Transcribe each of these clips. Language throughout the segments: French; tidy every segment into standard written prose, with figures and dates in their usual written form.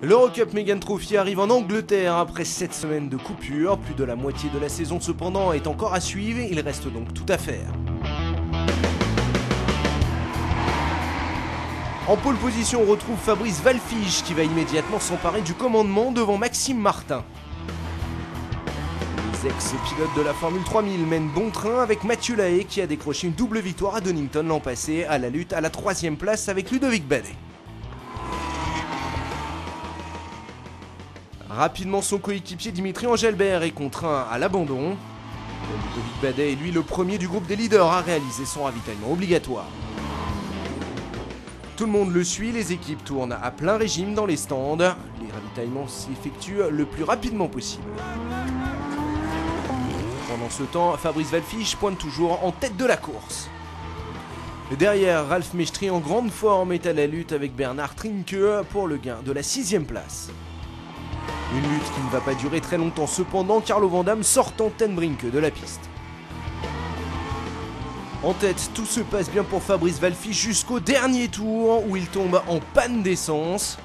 L'Eurocup Megane Trophy arrive en Angleterre après 7 semaines de coupure. Plus de la moitié de la saison cependant est encore à suivre, il reste donc tout à faire. En pole position, on retrouve Fabrice Wallfisch qui va immédiatement s'emparer du commandement devant Maxime Martin. Les ex-pilotes de la Formule 3000 mènent bon train avec Mathieu Lahaye qui a décroché une double victoire à Donington l'an passé à la lutte à la 3e place avec Ludovic Badet. Rapidement, son coéquipier Dimitri Engelbert est contraint à l'abandon. Ludovic Badet est lui le premier du groupe des leaders à réaliser son ravitaillement obligatoire. Tout le monde le suit, les équipes tournent à plein régime dans les stands. Les ravitaillements s'effectuent le plus rapidement possible. Pendant ce temps, Fabrice Wallfisch pointe toujours en tête de la course. Derrière, Ralf Mestri en grande forme est à la lutte avec Bernard Trinke pour le gain de la 6e place. Une lutte qui ne va pas durer très longtemps cependant, Carlo Van Damme sort en ten brink de la piste. En tête, tout se passe bien pour Fabrice Wallfisch jusqu'au dernier tour où il tombe en panne d'essence.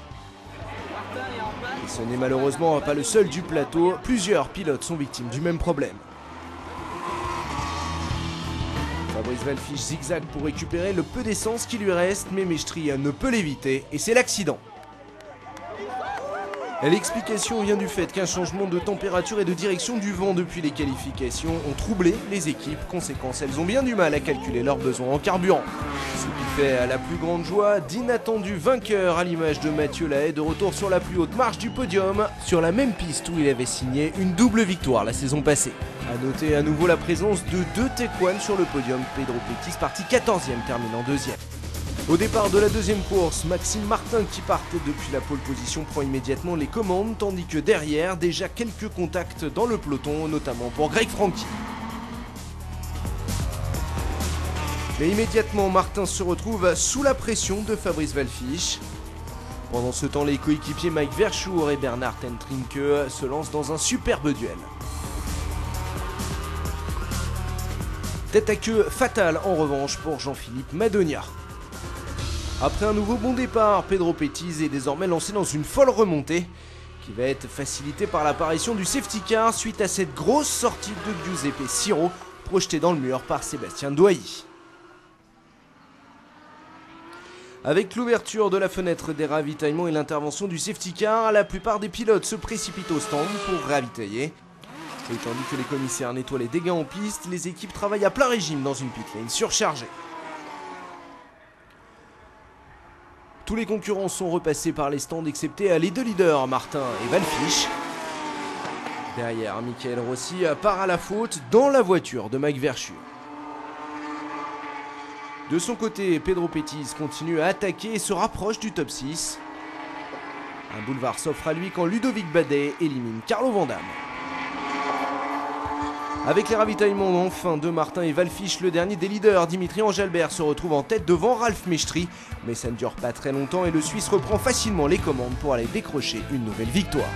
Et ce n'est malheureusement pas le seul du plateau, plusieurs pilotes sont victimes du même problème. Fabrice Wallfisch zigzague pour récupérer le peu d'essence qui lui reste, mais Mestri ne peut l'éviter et c'est l'accident. L'explication vient du fait qu'un changement de température et de direction du vent depuis les qualifications ont troublé les équipes. Conséquence, elles ont bien du mal à calculer leurs besoins en carburant. Ce qui fait à la plus grande joie d'inattendu vainqueur à l'image de Mathieu Lahaye de retour sur la plus haute marche du podium, sur la même piste où il avait signé une double victoire la saison passée. A noter à nouveau la présence de 2 Tequan sur le podium, Pedro Pettis parti 14e terminant 2e. Au départ de la 2e course, Maxime Martin qui partait depuis la pole position prend immédiatement les commandes, tandis que derrière, déjà quelques contacts dans le peloton, notamment pour Greg Frankie. Mais immédiatement, Martin se retrouve sous la pression de Fabrice Wallfisch. Pendant ce temps, les coéquipiers Mike Verschoor et Bernard Trinke se lancent dans un superbe duel. Tête à queue fatale en revanche pour Jean-Philippe Madonia. Après un nouveau bon départ, Pedro Pettis est désormais lancé dans une folle remontée qui va être facilitée par l'apparition du safety car suite à cette grosse sortie de Giuseppe Siro projetée dans le mur par Sébastien Doilly. Avec l'ouverture de la fenêtre des ravitaillements et l'intervention du safety car, la plupart des pilotes se précipitent au stand pour ravitailler. Et tandis que les commissaires nettoient les dégâts en piste, les équipes travaillent à plein régime dans une pit lane surchargée. Tous les concurrents sont repassés par les stands excepté les 2 leaders, Martin et Wallfisch. Derrière, Michael Rossi part à la faute dans la voiture de Mike Verschoor. De son côté, Pedro Pettis continue à attaquer et se rapproche du top 6. Un boulevard s'offre à lui quand Ludovic Badet élimine Carlo Van Damme. Avec les ravitaillements enfin de Martin et Wallfisch, le dernier des leaders, Dimitri Engelbert, se retrouve en tête devant Ralf Mestri. Mais ça ne dure pas très longtemps et le Suisse reprend facilement les commandes pour aller décrocher une nouvelle victoire.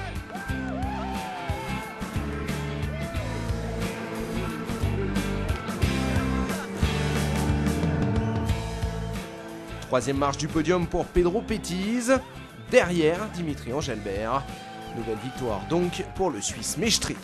Troisième marche du podium pour Pedro Pettis. Derrière, Dimitri Engelbert. Nouvelle victoire donc pour le Suisse Mestri.